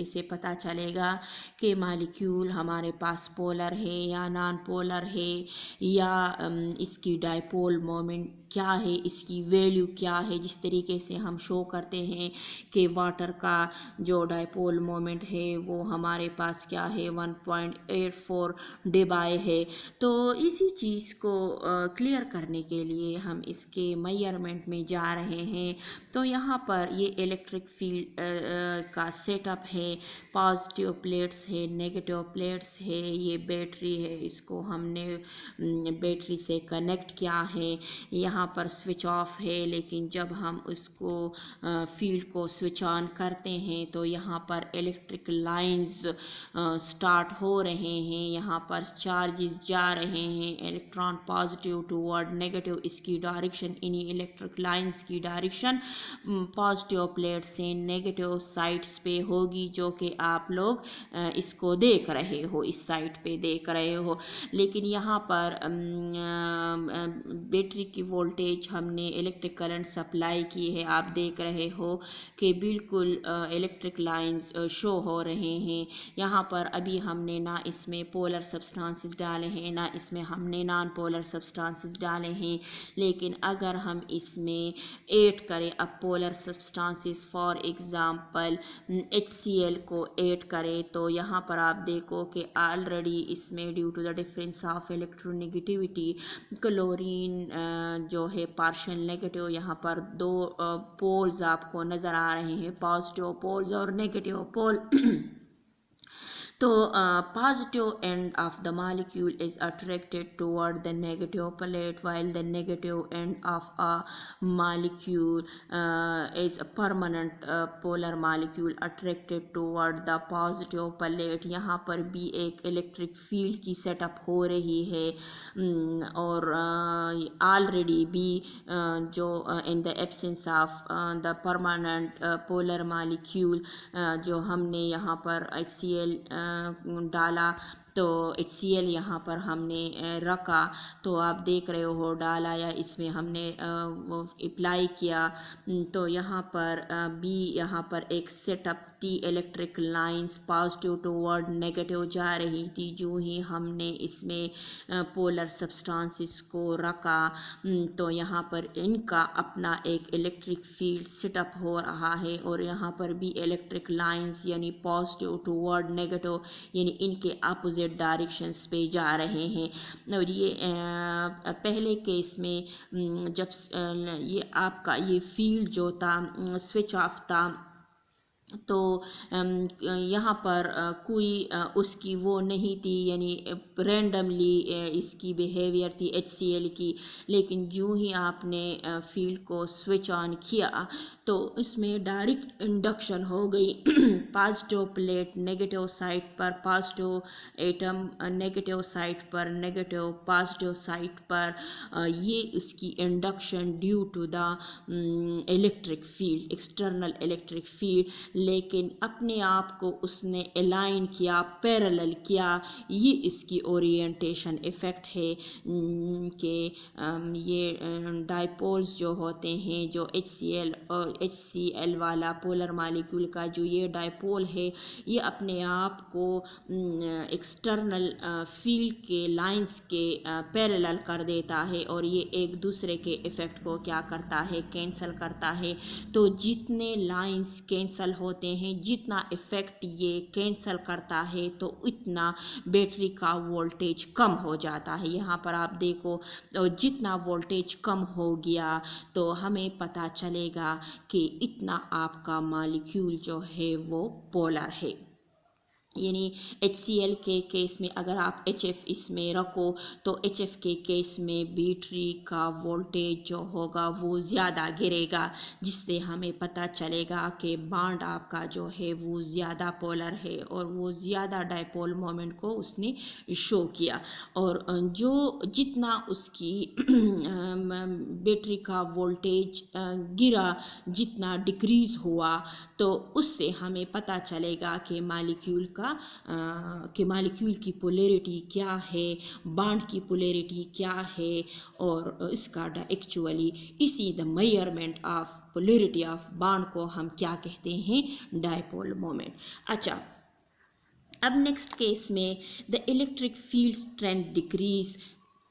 से पता चलेगा कि मालिक्यूल हमारे पास पोलर है या नॉन पोलर है, या इसकी डायपोल मोमेंट क्या है, इसकी वैल्यू क्या है। जिस तरीके से हम शो करते हैं कि वाटर का जो डायपोल मोमेंट है वो हमारे पास क्या है 1.84 डिबाई है। तो इसी चीज़ को क्लियर करने के लिए हम इसके मेजरमेंट में जा रहे हैं। तो यहाँ पर ये इलेक्ट्रिक फील्ड का सेटअप है, पॉजिटिव प्लेट्स है, नेगेटिव प्लेट्स है, ये बैटरी है, इसको हमने बैटरी से कनेक्ट किया है। यहाँ पर स्विच ऑफ है, लेकिन जब हम उसको फील्ड को स्विच ऑन करते हैं तो यहाँ पर इलेक्ट्रिक लाइंस स्टार्ट हो रहे हैं, यहाँ पर चार्जेस जा रहे हैं, इलेक्ट्रॉन पॉजिटिव टूवर्ड नेगेटिव, इसकी डायरेक्शन इन्हीं इलेक्ट्रिक लाइंस की डायरेक्शन पॉजिटिव प्लेट से नेगेटिव साइड्स पे होगी, जो कि आप लोग इसको देख रहे हो, इस साइड पे देख रहे हो। लेकिन यहाँ पर बैटरी की वोल्टेज हमने इलेक्ट्रिक करंट सप्लाई की है, आप देख रहे हो कि बिल्कुल इलेक्ट्रिक लाइंस शो हो रहे हैं। यहाँ पर अभी हमने ना इसमें पोलर सब्सटेंसेस डाले हैं, ना इसमें हमने नॉन पोलर सब्सटेंसेस डाले हैं। लेकिन अगर हम इसमें ऐड करें अब polar substances, for example HCl को ऐड करें, तो यहाँ पर आप देखो कि ऑलरेडी इसमें due to the difference of electronegativity chlorine जो है पार्शियल नेगेटिव, यहाँ पर दो पोल्स आपको नज़र आ रहे हैं, पॉजिटिव पोल्स और नेगेटिव पोल। तो positive end of the molecule is attracted toward the negative plate, while the negative end of a molecule is a permanent polar molecule attracted toward the positive plate। यहाँ पर भी एक electric field की setup हो रही है, और already भी जो in the absence of the permanent polar molecule जो हमने यहाँ पर HCl डाला, तो HCl यहाँ पर हमने रखा, तो आप देख रहे हो डाला या इसमें हमने अप्लाई किया, तो यहाँ पर भी यहाँ पर एक सेटअप थी, electric lines positive toward negative जा रही थी। जो ही हमने इसमें पोलर सब्सटेंसेस को रखा, तो यहाँ पर इनका अपना एक इलेक्ट्रिक फील्ड सेटअप हो रहा है, और यहाँ पर भी इलेक्ट्रिक लाइंस यानी पॉजिटिव टूवर्ड नेगेटिव यानी इनके अपोजिट डायरेक्शंस पे जा रहे हैं। और ये पहले केस में जब ये आपका ये फील्ड जो था स्विच ऑफ था, तो यहाँ पर कोई उसकी वो नहीं थी, यानी रेंडमली इसकी बिहेवियर थी HCl की। लेकिन जो ही आपने फील्ड को स्विच ऑन किया तो इसमें डायरेक्ट इंडक्शन हो गई पॉजिटिव प्लेट नेगेटिव साइड पर पॉजिटिव एटम, नेगेटिव साइड पर नेगेटिव, पॉजिटिव साइड पर ये इसकी induction due to the electric field, external electric field. लेकिन अपने आप को उसने अलाइन किया, पैरेलल किया। ये इसकी ओरिएंटेशन इफ़ेक्ट है कि ये डायपोल्स जो होते हैं, जो HCl और HCl वाला पोलर मॉलिक्यूल का जो ये डायपोल है, ये अपने आप को एक्सटर्नल फील्ड के लाइंस के पैरेलल कर देता है, और ये एक दूसरे के इफ़ेक्ट को क्या करता है, कैंसल करता है। तो जितने लाइंस कैंसल होते हैं, जितना इफ़ेक्ट ये कैंसल करता है, तो उतना बैटरी का वोल्टेज कम हो जाता है। यहाँ पर आप देखो, और जितना वोल्टेज कम हो गया तो हमें पता चलेगा कि इतना आपका मॉलिक्यूल जो है वो पोलर है। यानी HCl के केस में अगर आप HF इसमें रखो, तो HF के केस में बैटरी का वोल्टेज जो होगा वो ज़्यादा गिरेगा, जिससे हमें पता चलेगा कि बॉन्ड आपका जो है वो ज़्यादा पोलर है, और वो ज़्यादा डायपोल मोमेंट को उसने शो किया। और जो जितना उसकी बैटरी का वोल्टेज गिरा, जितना डिक्रीज़ हुआ, तो उससे हमें पता चलेगा कि मालिक्यूल की पोलैरिटी क्या है, बॉन्ड की पोलैरिटी क्या है, और इसका एक्चुअली इसी the measurement of polarity of bond को हम क्या कहते हैं, डायपोल मोमेंट। अच्छा, अब नेक्स्ट केस में the electric field strength decrease,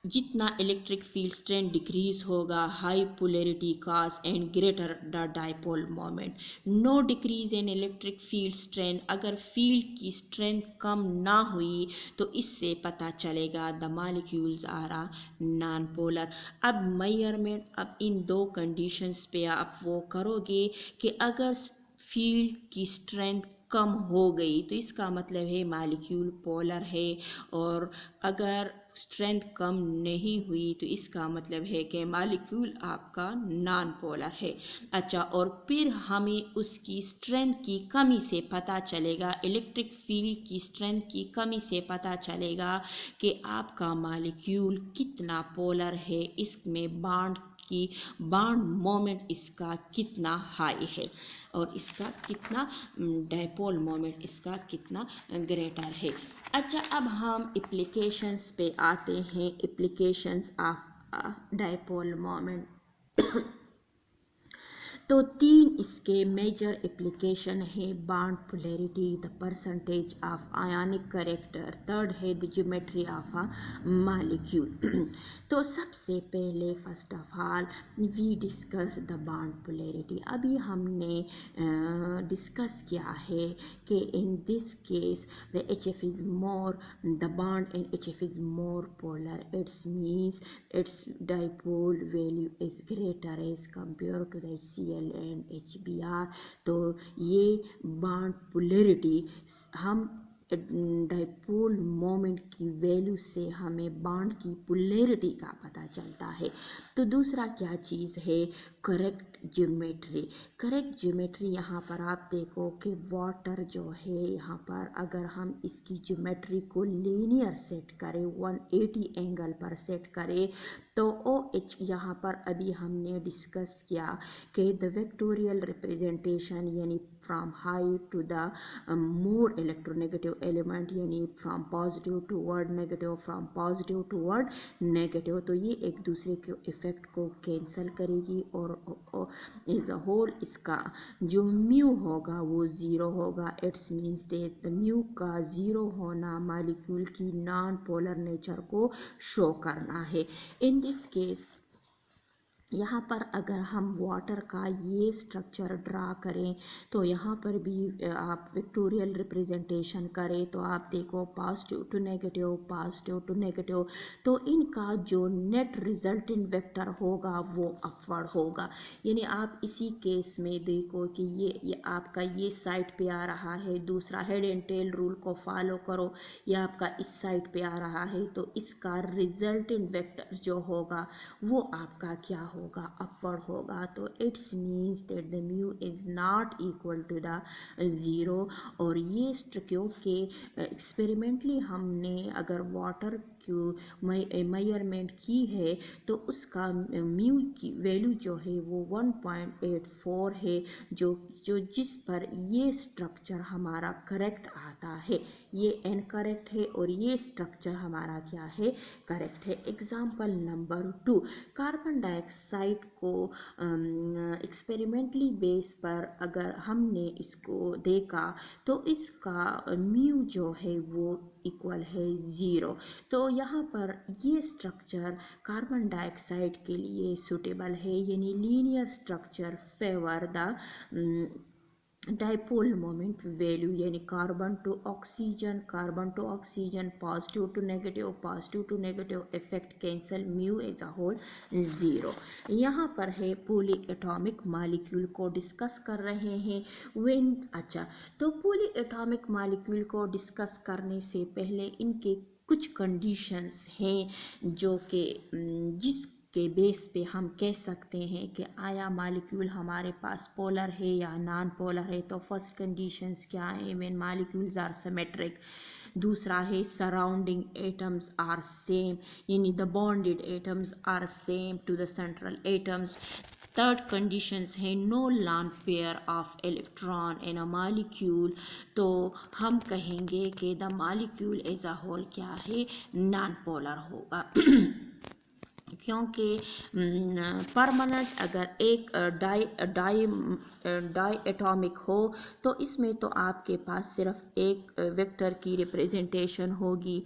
जितना इलेक्ट्रिक फील्ड स्ट्रेंथ डिक्रीज होगा, high polarity cause and greater the dipole moment. No decrease in electric field strength, अगर फील्ड की स्ट्रेंथ कम ना हुई तो इससे पता चलेगा the molecules are non polar. अब मेजरमेंट, अब इन दो कंडीशंस पे आप वो करोगे कि अगर फील्ड की स्ट्रेंथ कम हो गई तो इसका मतलब है मॉलिक्यूल पोलर है, और अगर स्ट्रेंथ कम नहीं हुई तो इसका मतलब है कि मॉलिक्यूल आपका नॉन पोलर है। अच्छा, और फिर हमें उसकी स्ट्रेंथ की कमी से पता चलेगा, इलेक्ट्रिक फील्ड की स्ट्रेंथ की कमी से पता चलेगा कि आपका मॉलिक्यूल कितना पोलर है, इसमें बॉन्ड मोमेंट इसका कितना हाई है, और इसका कितना डायपोल मोमेंट इसका कितना ग्रेटर है। अच्छा, अब हम एप्लीकेशंस पे आते हैं, एप्लीकेशंस ऑफ डायपोल मोमेंट। तो तीन इसके मेजर एप्लीकेशन है, bond polarity, the percentage of ionic character, third है the geometry of a molecule. तो सबसे पहले first of all we discuss the bond polarity. अभी हमने डिस्कस किया है कि in this case the HF is more, the bond in HF is more polar, it's means its dipole value is greater as compared to the HCl and HBr। तो ये bond polarity हम dipole moment की value से हमें bond की polarity का पता चलता है। तो दूसरा क्या चीज़ है, करेक्ट ज्योमेट्री। करेक्ट ज्योमेट्री, यहाँ पर आप देखो कि वाटर जो है, यहाँ पर अगर हम इसकी ज्योमेट्री को लीनियर सेट करें, 180 एंगल पर सेट करें, तो OH यहाँ पर अभी हमने डिस्कस किया कि द वेक्टोरियल रिप्रेजेंटेशन, यानी from high to the more electronegative element, यानी from positive toward negative, from positive toward negative, तो ये एक दूसरे के इफेक्ट को कैंसिल करेगी, और एज अ होल इसका जो म्यू होगा वो ज़ीरो होगा। It's means that the mu का ज़ीरो होना मॉलिक्यूल की नॉन पोलर नेचर को शो करना है। इन दिस केस यहाँ पर अगर हम वाटर का ये स्ट्रक्चर ड्रा करें, तो यहाँ पर भी आप विक्टोरियल रिप्रेजेंटेशन करें, तो आप देखो positive to negative, positive to negative, तो इनका जो नेट रिजल्टेंट वेक्टर होगा वो अपवर्ड होगा। यानी आप इसी केस में देखो कि ये आपका ये साइड पे आ रहा है, दूसरा हेड एंड टेल रूल को फॉलो करो, ये आपका इस साइड पे आ रहा है, तो इसका रिजल्टेंट वेक्टर जो होगा वो आपका क्या होगा, अपवर्ड होगा। तो it's means that the mu is not equal to the zero. और ये क्योंकि एक्सपेरिमेंटली हमने अगर वाटर की मेजरमेंट की है, तो उसका म्यू की वैल्यू जो है वो 1.84 है, जो जिस पर ये स्ट्रक्चर हमारा करेक्ट आता है, ये इनकरेक्ट है और ये स्ट्रक्चर हमारा क्या है, करेक्ट है। एग्जाम्पल नंबर 2, कार्बन डाइऑक्साइड को एक्सपेरिमेंटली बेस पर अगर हमने इसको देखा, तो इसका म्यू जो है वो इक्वल है 0। तो यहाँ पर ये स्ट्रक्चर कार्बन डाइऑक्साइड के लिए सूटेबल है, यानी linear structure favour the dipole moment value, यानी carbon to oxygen, positive to negative effect cancel, mu as a whole 0। यहाँ पर है पॉली एटॉमिक मॉलिक्यूल को डिस्कस कर रहे हैं व्हेन। अच्छा, तो पॉली एटॉमिक मॉलिक्यूल को डिस्कस करने से पहले इनके कुछ कंडीशंस हैं जो कि जिस के बेस पे हम कह सकते हैं कि आया मालिक्यूल हमारे पास पोलर है या नॉन पोलर है। तो फर्स्ट कंडीशंस क्या है, व्हेन मालिक्यूल्स आर सिमेट्रिक। दूसरा है सराउंडिंग एटम्स आर सेम, यानी the bonded atoms are same to the central atoms. Third conditions है no lone pair of electron in a molecule. तो हम कहेंगे कि the molecule as a whole क्या है, नॉन पोलर होगा। क्योंकि परमानेंट अगर एक डाई डाई डाई एटॉमिक हो तो इसमें तो आपके पास सिर्फ एक वेक्टर की रिप्रेजेंटेशन होगी।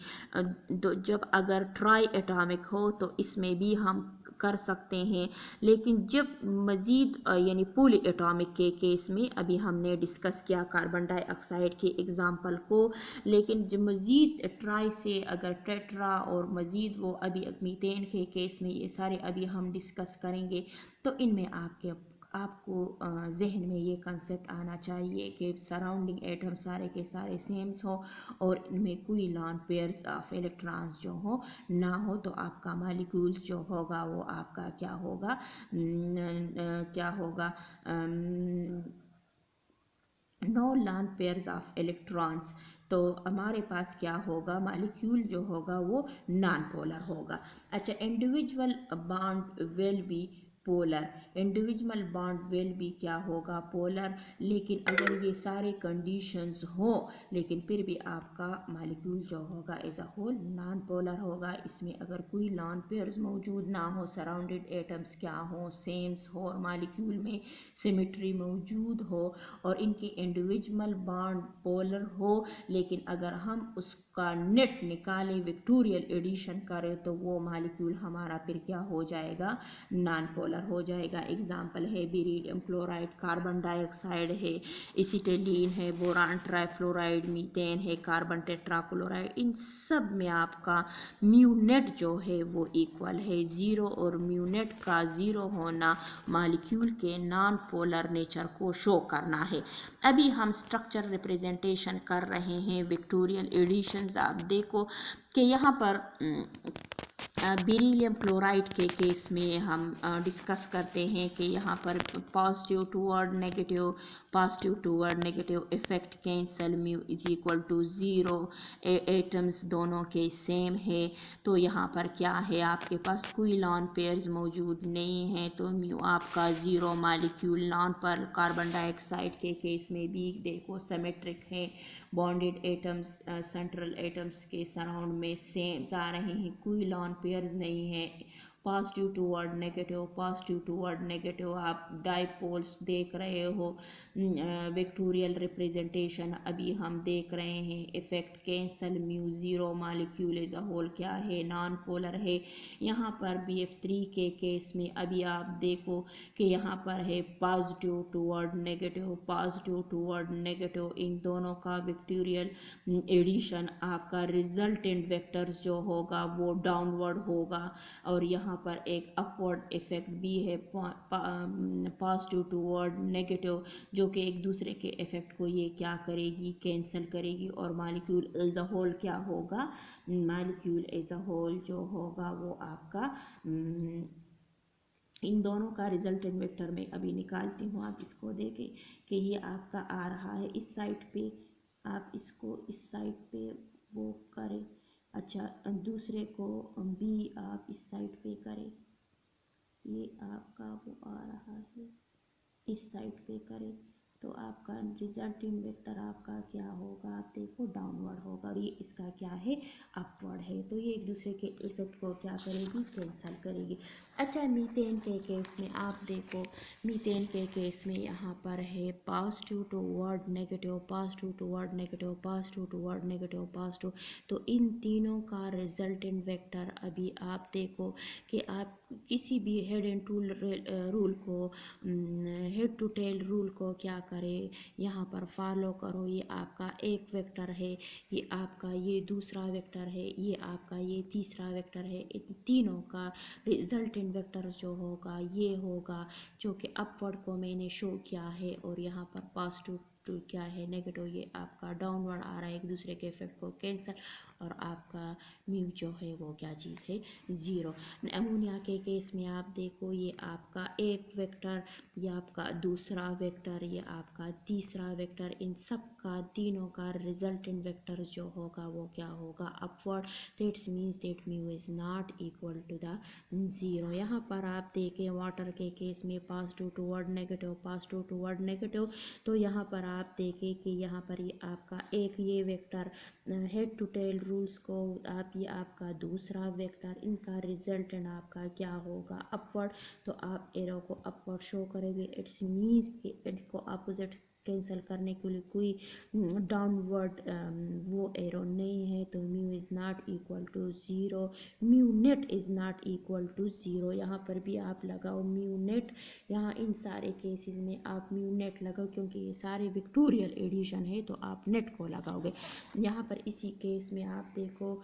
जब अगर ट्राई एटॉमिक हो तो इसमें भी हम कर सकते हैं, लेकिन जब मज़ीद यानी पॉली एटॉमिक के केस में अभी हमने डिस्कस किया कार्बन डाइऑक्साइड के एग्जांपल को, लेकिन जब मज़ीद ट्राई से अगर टेट्रा और मज़ीद वो अभी मीथेन के केस में ये सारे अभी हम डिस्कस करेंगे, तो इनमें आपको जहन में ये कंसेप्ट आना चाहिए कि सराउंडिंग एटम सारे के सारे सेम्स हो और इनमें कोई लॉन पेयर्स ऑफ इलेक्ट्रॉन्स जो हो ना हो, तो आपका मालिक्यूल जो होगा वो आपका क्या होगा, क्या होगा, no lone pairs of electrons. तो हमारे पास क्या होगा, मालिक्यूल जो होगा वो नॉन पोलर होगा। अच्छा, individual bond will be polar, individual bond will भी क्या होगा, पोलर। लेकिन अगर ये सारे कंडीशंस हो लेकिन फिर भी आपका मालिक्यूल जो होगा as a whole non polar होगा। इसमें अगर कोई लॉन पेयर्स मौजूद ना हो, सराउंडेड एटम्स क्या हो, सेम्स हो और मालिक्यूल में सिमेट्री मौजूद हो और इनकी इंडिविजुअल बॉन्ड पोलर हो, लेकिन अगर हम उसका नेट निकालें, विक्टोरियल एडिशन करें, तो वो मालिक्यूल हमारा फिर क्या हो जाएगा, नॉन पोलर हो जाएगा। एग्जाम्पल है बेरिलियम क्लोराइड, कार्बन डाइऑक्साइड है, एसिटिलीन है, बोरान ट्राइफ्लोराइड, मीथेन है, कार्बन टेट्राक्लोराइड। इन सब में आपका म्यू नेट जो है वो इक्वल है ज़ीरो, और म्यू नेट का ज़ीरो होना मालिक्यूल के नॉन पोलर नेचर को शो करना है। अभी हम स्ट्रक्चर रिप्रेजेंटेशन कर रहे हैं विक्टोरियल एडिशंस। आप देखो कि यहाँ पर बेरिलियम क्लोराइड के केस में हम डिस्कस करते हैं कि यहाँ पर positive toward negative, positive toward negative effect cancel, mu is equal to zero, atoms दोनों के सेम है। तो यहाँ पर क्या है, आपके पास कोई लॉन पेयर्स मौजूद नहीं है, तो म्यू आपका ज़ीरो, मालिक्यूल नॉन पर। कार्बन डाइऑक्साइड के केस में भी देखो सिमेट्रिक है, बॉन्डेड एटम्स सेंट्रल एटम्स के सराउंड में सेम आ रहे हैं, कोई लॉन पेयर्स नहीं है। Positive toward negative, positive toward negative आप डाइपोल्स देख रहे हो। विक्टोरियल रिप्रेजेंटेशन अभी हम देख रहे हैं, effect cancel, mu zero, molecule as a whole क्या है, नॉन पोलर है। यहाँ पर BF3 के केस में अभी आप देखो कि यहाँ पर है positive toward negative, positive toward negative, इन दोनों का विक्टोरियल एडिशन आपका रिजल्टेंट वेक्टर्स जो होगा वो डाउनवर्ड होगा, और यहाँ पर एक अपवर्ड इफेक्ट भी है पॉजिटिव टूवर्ड नेगेटिव, जो कि एक दूसरे के इफेक्ट को ये क्या करेगी, कैंसिल करेगी, और मालिक्यूल एज अ होल क्या होगा, मालिक्यूल एज अ होल जो होगा वो आपका इन दोनों का रिजल्टेंट वेक्टर में अभी निकालती हूँ। आप इसको देखें कि ये आपका आ रहा है इस साइड पे, आप इसको इस साइड पे वो करें। अच्छा, दूसरे को भी आप इस साइड पे करें, ये आपका वो आ रहा है इस साइड पे करें, तो आपका रिजल्टिंग वेक्टर आपका क्या होगा, आप देखो डाउनवर्ड होगा, और ये इसका क्या है, अपवर्ड है। तो ये एक दूसरे के इफेक्ट को क्या करेगी, कैंसल करेगी। अच्छा, मीथेन के केस में आप देखो, मीथेन के केस में यहाँ पर है positive toward negative, positive toward negative, positive toward negative, positive. तो इन तीनों का रिजल्टेंट वेक्टर अभी आप देखो कि आप किसी भी हेड एंड टूल रूल को, हेड टू टेल रूल को क्या करें, यहाँ पर फॉलो करो। ये आपका एक वेक्टर है, ये आपका ये दूसरा वेक्टर है, ये आपका ये तीसरा वेक्टर है। इन तीनों का रिजल्टेंट वेक्टर जो होगा ये होगा, जो कि अपवर्ड को मैंने शो किया है, और यहाँ पर पॉजिटिव टू क्या है नेगेटिव, ये आपका डाउनवर्ड आ रहा है एक दूसरे के इफेक्ट को कैंसिल, और आपका म्यू जो है वो क्या चीज़ है 0। अमोनिया के केस में आप देखो ये आपका एक वेक्टर, ये आपका दूसरा वेक्टर, ये आपका तीसरा वेक्टर, इन सब का तीनों का रिजल्टेंट वेक्टर जो होगा वो क्या होगा upward. That's means that mu is not equal to the 0। यहाँ पर आप देखें वाटर के केस में positive toward negative, positive toward negative, तो यहाँ पर आप देखें कि यहाँ पर ये आपका एक ये vector head to tail rules को आप, ये आपका दूसरा वेक्टर, इनका रिजल्टेंट आपका क्या होगा अपवर्ड। तो आप एरो को अपवर्ड शो करेंगे, इट्स मीन्स इनको अपोजिट कैंसिल करने के लिए कोई डाउनवर्ड वो एरो नहीं है, तो mu is not equal to 0, mu net is not equal to 0। यहाँ पर भी आप लगाओ म्यू नेट, यहाँ इन सारे केसेस में आप म्यू नेट लगाओ क्योंकि ये सारे विक्टोरियल एडिशन है, तो आप नेट को लगाओगे। यहाँ पर इसी केस में आप देखो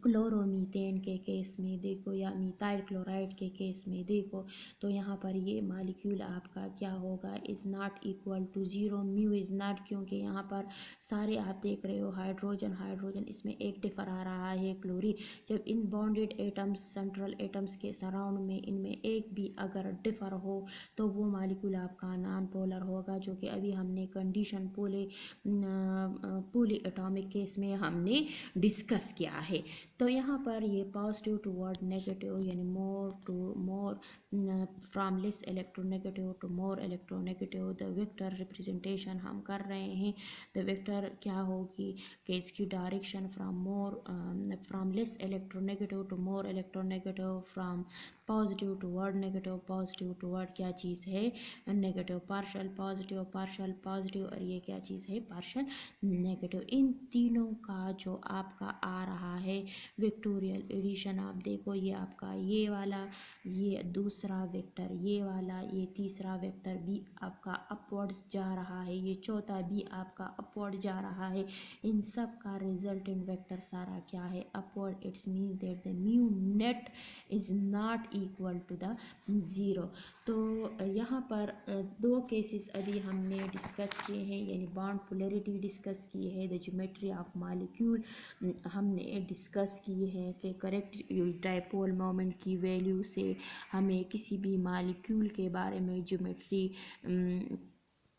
क्लोरोमीथेन के केस में देखो या मिथाइल क्लोराइड के केस में देखो, तो यहाँ पर ये मालिक्यूल आपका क्या होगा is not equal to 0, mu is not, क्योंकि यहाँ पर सारे आप देख रहे हो हाइड्रोजन हाइड्रोजन, इसमें एक डिफर आ रहा है क्लोरीन। जब इन बॉन्डेड एटम्स सेंट्रल एटम्स के सराउंड में इनमें एक भी अगर डिफर हो तो वो मालिक्यूल आपका नॉन पोलर होगा, जो कि अभी हमने कंडीशन पोली एटॉमिक केस में हमने डिस्कस किया है। तो यहाँ पर ये पॉजिटिव टूवर्ड नेगेटिव यानी more to more, from less electronegative to more electronegative the vector representation हम कर रहे हैं। द वेक्टर क्या होगी कि इसकी direction from less electronegative to more electronegative, from positive toward negative, positive toward क्या चीज़ है नेगेटिव, पार्शल पॉजिटिव और ये क्या चीज़ है पार्शल नेगेटिव। इन तीनों का जो आपका आ रहा है विक्टोरियल एडिशन, आप देखो ये आपका ये वाला, ये दूसरा वेक्टर, ये वाला, ये तीसरा वेक्टर भी आपका अपवर्ड्स जा रहा है, ये चौथा भी आपका अपवर्ड जा रहा है, इन सब का रिजल्टेंट वेक्टर सारा क्या है upward. It's mean that the mu net is not equal to the 0। तो यहाँ पर दो केसेस अभी हमने डिस्कस किए हैं, यानी बॉन्ड पोलैरिटी डिस्कस की है, द ज्योमेट्री ऑफ मॉलिक्यूल हमने डिस्कस की है कि करेक्ट डाइपोल मोमेंट की वैल्यू से हमें किसी भी मॉलिक्यूल के बारे में ज्योमेट्री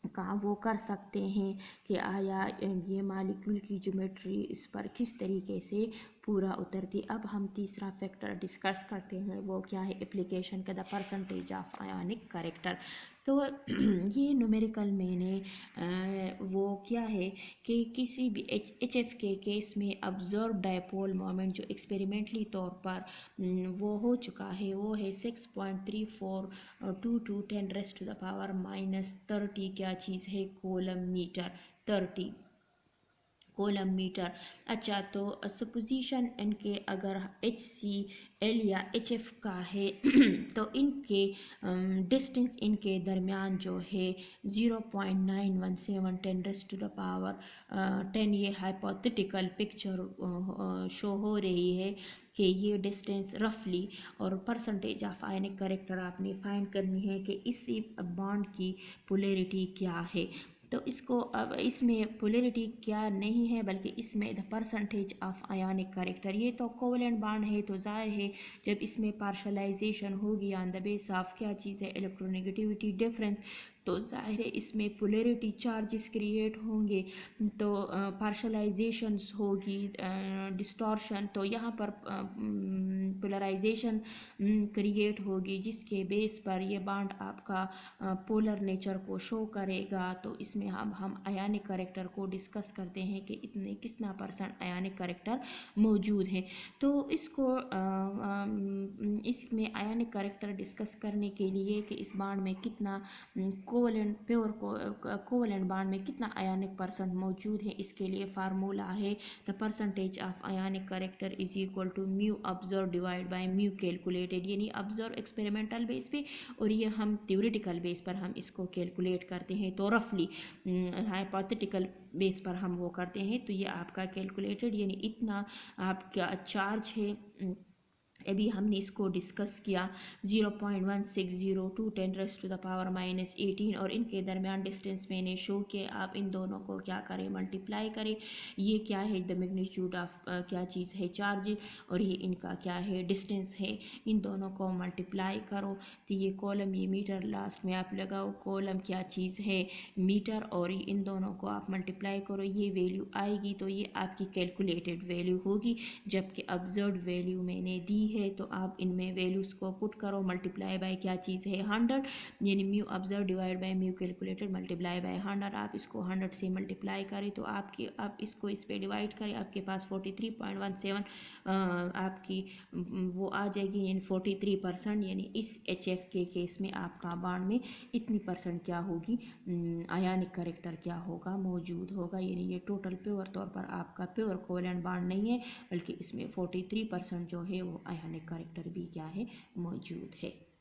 का वो कर सकते हैं कि आया ये मॉलिक्यूल की ज्योमेट्री इस पर किस तरीके से पूरा उतरती। अब हम तीसरा फैक्टर डिस्कस करते हैं, वो क्या है एप्लीकेशन का the percentage of ionic character. तो ये न्यूमेरिकल मैंने वो क्या है कि किसी भी HF के केस में ऑब्जर्व डाइपोल मोमेंट जो एक्सपेरिमेंटली तौर पर वो हो चुका है वो है 6.34 टू 10⁻⁻30 क्या चीज़ है कोलम मीटर 30 कोलम मीटर। अच्छा, तो सपोजिशन इनके अगर HCl या HF का है तो इनके डिस्टेंस इनके दरमियान जो है 0.917 10⁻10 ये हाइपोथेटिकल पिक्चर शो हो रही है कि ये डिस्टेंस रफली, और परसेंटेज ऑफ आयनिक कैरेक्टर आपने फाइंड करनी है कि इसी बॉन्ड की पोलैरिटी क्या है। तो इसको अब इसमें पोलैरिटी क्या नहीं है बल्कि इसमें the percentage of ionic character, ये तो कोवेलेंट बॉन्ड है तो जाहिर है जब इसमें पार्शलाइजेशन होगी ऑन द बेस ऑफ क्या चीज़ है इलेक्ट्रोनेगेटिविटी डिफरेंस, तो जाहिर है इसमें पोलैरिटी चार्जेस क्रिएट होंगे, तो पार्शलाइजेशंस होगी डिस्टॉर्शन, तो यहाँ पर पोलराइजेशन क्रिएट होगी जिसके बेस पर ये बॉन्ड आपका पोलर नेचर को शो करेगा। तो इसमें हम आयनिक कैरेक्टर को डिस्कस करते हैं कि इतने कितना परसेंट आयनिक कैरेक्टर मौजूद है। तो इसको इसमें आयनिक कैरेक्टर डिस्कस करने के लिए कि इस बॉन्ड में कितना कोवेलेंट प्योर कोवेलेंट बॉन्ड में कितना आयनिक परसेंट मौजूद है, इसके लिए फार्मूला है the percentage of ionic character is equal to mu observe divide by mu calculated, यानी ऑब्जर्व एक्सपेरिमेंटल बेस पे और ये हम थ्योरेटिकल बेस पर हम इसको कैलकुलेट करते हैं, तो रफली हाइपोथेटिकल बेस पर हम वो करते हैं। तो ये आपका कैलकुलेटेड यानी इतना आपका चार्ज है अभी हमने इसको डिस्कस किया 0.160 टू 10⁻⁻18 और इनके दरमियान डिस्टेंस मैंने शो किया। आप इन दोनों को क्या करें, मल्टीप्लाई करें। ये क्या है, द मैग्नीट्यूड ऑफ क्या चीज़ है, चार्ज, और ये इनका क्या है, डिस्टेंस है। इन दोनों को मल्टीप्लाई करो तो ये कॉलम, ये मीटर, लास्ट में आप लगाओ कॉलम क्या चीज़ है, मीटर, और इन दोनों को आप मल्टीप्लाई करो, ये वैल्यू आएगी तो ये आपकी कैलकुलेटेड वैल्यू होगी। जबकि ऑब्जर्व्ड वैल्यू मैंने दी है तो आप इनमें वैल्यूज़ को पुट करो, मल्टीप्लाई बाय क्या चीज़ है, 100, यानी mu observe divide by mu calculated multiply by 100। आप इसको 100 से मल्टीप्लाई करें तो आप इसको इस पे डिवाइड करें, आपके पास 43.17 आपकी वो आ जाएगी, यानी 43%, यानी इस HF के केस में आपका बाण में इतनी परसेंट क्या होगी, आयानिक करेक्टर क्या होगा, मौजूद होगा। यानी ये टोटल प्योर तौर पर आपका प्योर कोवलेंट बाण नहीं है, बल्कि इसमें 43% जो है वो आयनिक करेक्टर भी क्या है, मौजूद है।